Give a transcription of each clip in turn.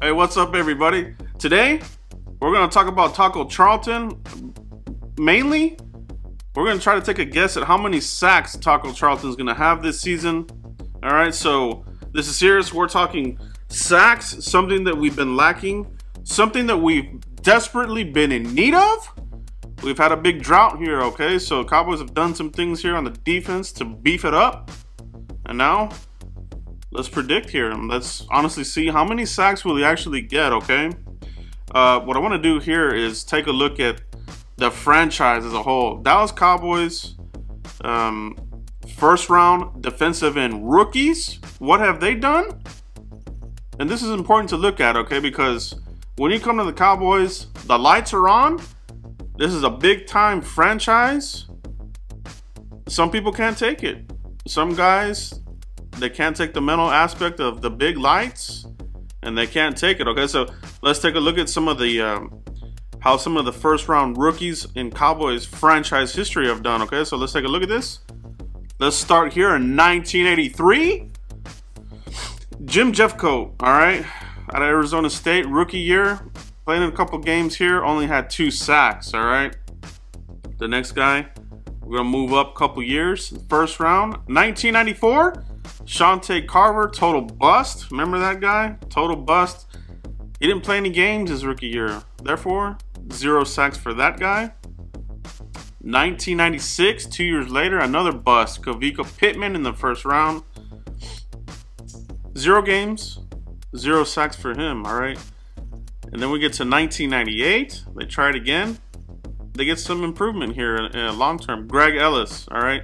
Hey, what's up, everybody? Today, we're going to talk about Taco Charlton. Mainly, we're going to try to take a guess at how many sacks Taco Charlton is going to have this season. All right, so this is serious. We're talking sacks, something that we've been lacking, something that we've desperately been in need of. We've had a big drought here, okay? So Cowboys have done some things here on the defense to beef it up. And now, let's predict here. Let's honestly see how many sacks will he actually get, okay? What I want to do here is take a look at the franchise as a whole. Dallas Cowboys, first round defensive end rookies. What have they done? And this is important to look at, okay? Because when you come to the Cowboys, the lights are on. This is a big time franchise. Some people can't take it. Some guys, they can't take the mental aspect of the big lights, and they can't take it. Okay, so let's take a look at some of the how some of the first round rookies in Cowboys franchise history have done. Okay, so let's take a look at this. Let's start here in 1983. Jim Jeffcoat, all right, out of Arizona State, rookie year, playing in a couple games here, only had 2 sacks. All right, the next guy, we're gonna move up a couple years. First round, 1994. Shante Carver, total bust. Remember that guy? Total bust. He didn't play any games his rookie year. Therefore, 0 sacks for that guy. 1996, 2 years later, another bust. Kavika Pittman in the first round. 0 games, 0 sacks for him, all right? And then we get to 1998. They try it again. They get some improvement here in long term. Greg Ellis, all right?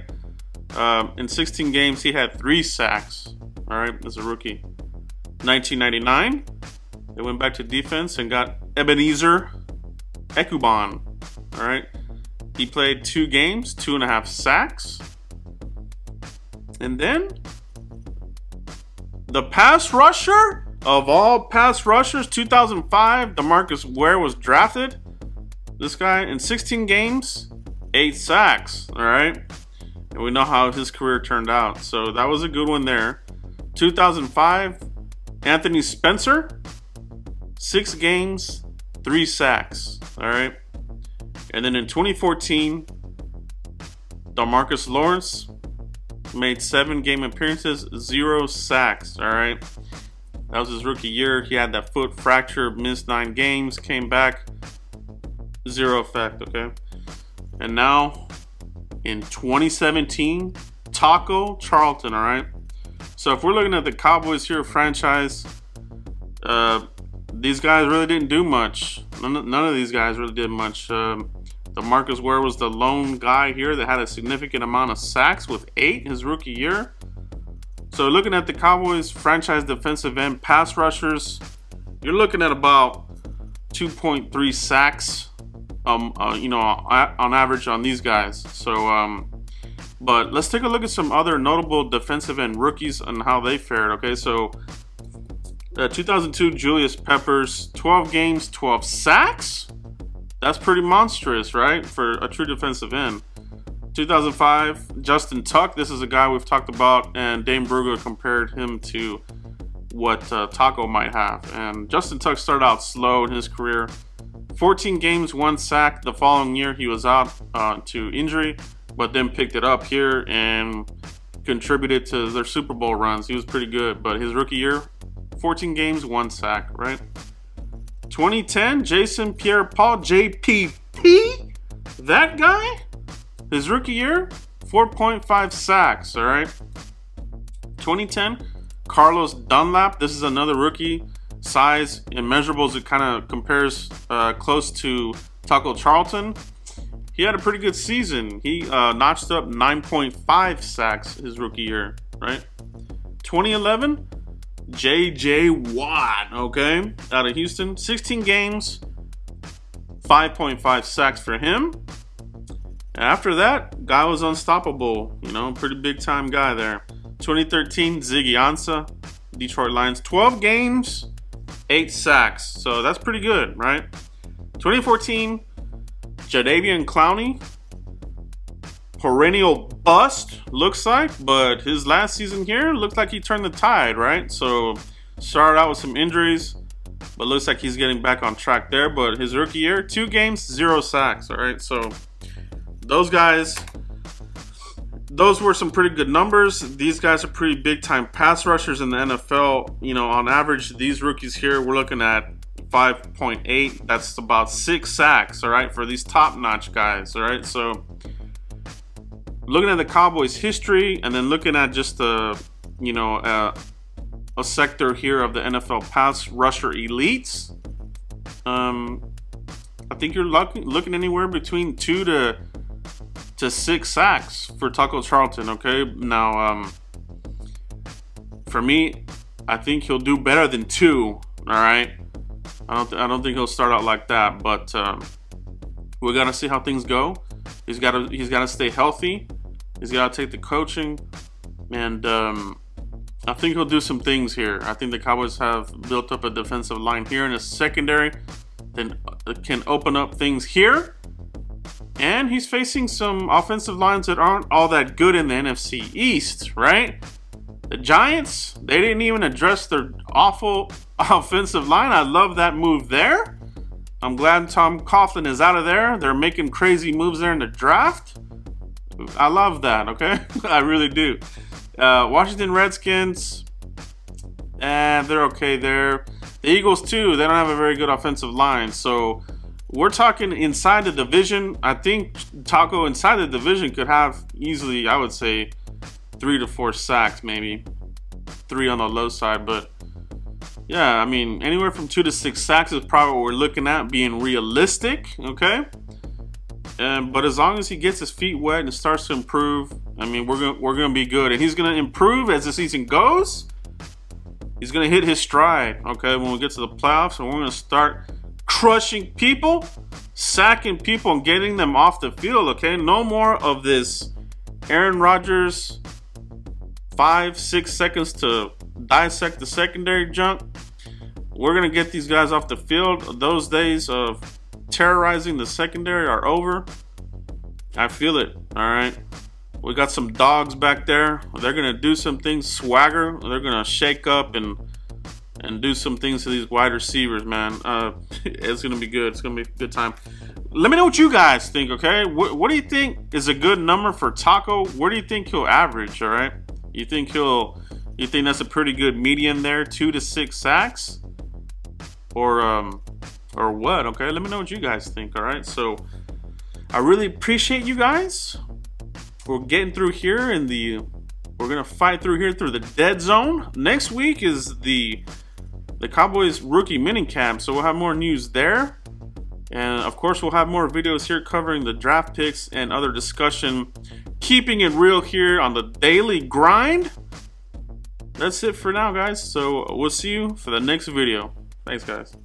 In 16 games, he had 3 sacks, all right, as a rookie. 1999, they went back to defense and got Ebenezer Ekuban, all right. He played 2 games, 2.5 sacks. And then, the pass rusher of all pass rushers, 2005, DeMarcus Ware was drafted. This guy, in 16 games, 8 sacks, all right. And we know how his career turned out. So that was a good one there. 2005, Anthony Spencer, 6 games, 3 sacks. All right. And then in 2014, DeMarcus Lawrence made 7 game appearances, 0 sacks. All right. That was his rookie year. He had that foot fracture, missed 9 games, came back, 0 effect. Okay. And now, in 2017, Taco Charlton, all right? So if we're looking at the Cowboys here franchise, these guys really didn't do much. None of these guys really did much. DeMarcus Ware was the lone guy here that had a significant amount of sacks with 8 his rookie year. So looking at the Cowboys franchise defensive end pass rushers, you're looking at about 2.3 sacks. You know, on average on these guys. So, but let's take a look at some other notable defensive end rookies and how they fared. Okay, so 2002 Julius Peppers, 12 games, 12 sacks. That's pretty monstrous, right, for a true defensive end. 2005 Justin Tuck. This is a guy we've talked about, and Dane Brugler compared him to what Taco might have. And Justin Tuck started out slow in his career. 14 games, 1 sack. The following year, he was out to injury, but then picked it up here and contributed to their Super Bowl runs. He was pretty good, but his rookie year, 14 games, 1 sack, right? 2010, Jason Pierre-Paul, JPP. That guy, his rookie year, 4.5 sacks, all right? 2010, Carlos Dunlap. This is another rookie. Size and measurables, it kind of compares close to Taco Charlton. He had a pretty good season. He notched up 9.5 sacks his rookie year, right? 2011, J.J. Watt, okay, out of Houston. 16 games, 5.5 sacks for him. After that, guy was unstoppable. You know, pretty big time guy there. 2013, Ziggy Ansah, Detroit Lions. 12 games, 8 sacks. So that's pretty good, right? 2014, Jadeveon Clowney. Perennial bust, looks like, but his last season here looked like he turned the tide, right? So started out with some injuries, but looks like he's getting back on track there. But his rookie year, 2 games, 0 sacks. All right, so those guys, those were some pretty good numbers. These guys are pretty big time pass rushers in the NFL. You know, on average, these rookies here, we're looking at 5.8. That's about 6 sacks, all right, for these top-notch guys, all right. So looking at the Cowboys history, and then looking at just the, you know, a sector here of the NFL pass rusher elites, I think you're looking anywhere between 2 to 6 sacks for Taco Charlton. Okay, now for me, I think he'll do better than 2. All right, I don't think he'll start out like that, but we gotta see how things go. He's gotta stay healthy. He's gotta take the coaching, and I think he'll do some things here. I think the Cowboys have built up a defensive line here in a secondary, then can open up things here. And he's facing some offensive lines that aren't all that good in the NFC East, right? The Giants, they didn't even address their awful offensive line. I love that move there. I'm glad Tom Coughlin is out of there. They're making crazy moves there in the draft. I love that, okay? I really do. Washington Redskins, they're okay there. The Eagles, too, they don't have a very good offensive line. So we're talking inside the division. I think Taco inside the division could have easily, I would say, 3 to 4 sacks, maybe 3 on the low side. But yeah, I mean, anywhere from 2 to 6 sacks is probably what we're looking at, being realistic, okay? But as long as he gets his feet wet and starts to improve, I mean, we're gonna be good. And he's gonna improve as the season goes. He's gonna hit his stride, okay, when we get to the playoffs, and we're gonna start crushing people, sacking people, and getting them off the field, okay? No more of this Aaron Rodgers 5-6 seconds to dissect the secondary junk. We're gonna get these guys off the field. Those days of terrorizing the secondary are over. I feel it. All right, we got some dogs back there. They're gonna do some things, swagger. They're gonna shake up and do some things to these wide receivers, man. It's gonna be good. It's gonna be a good time. Let me know what you guys think, okay? What do you think is a good number for Taco? Where do you think he'll average? All right, you think that's a pretty good median there, 2 to 6 sacks, or what? Okay, let me know what you guys think. All right, so I really appreciate you guys. We're getting through here we're gonna fight through here through the dead zone. Next week is the Cowboys rookie minicamp, so we'll have more news there, and of course we'll have more videos here covering the draft picks and other discussion, keeping it real here on the daily grind. That's it for now, guys, so we'll see you for the next video. Thanks, guys.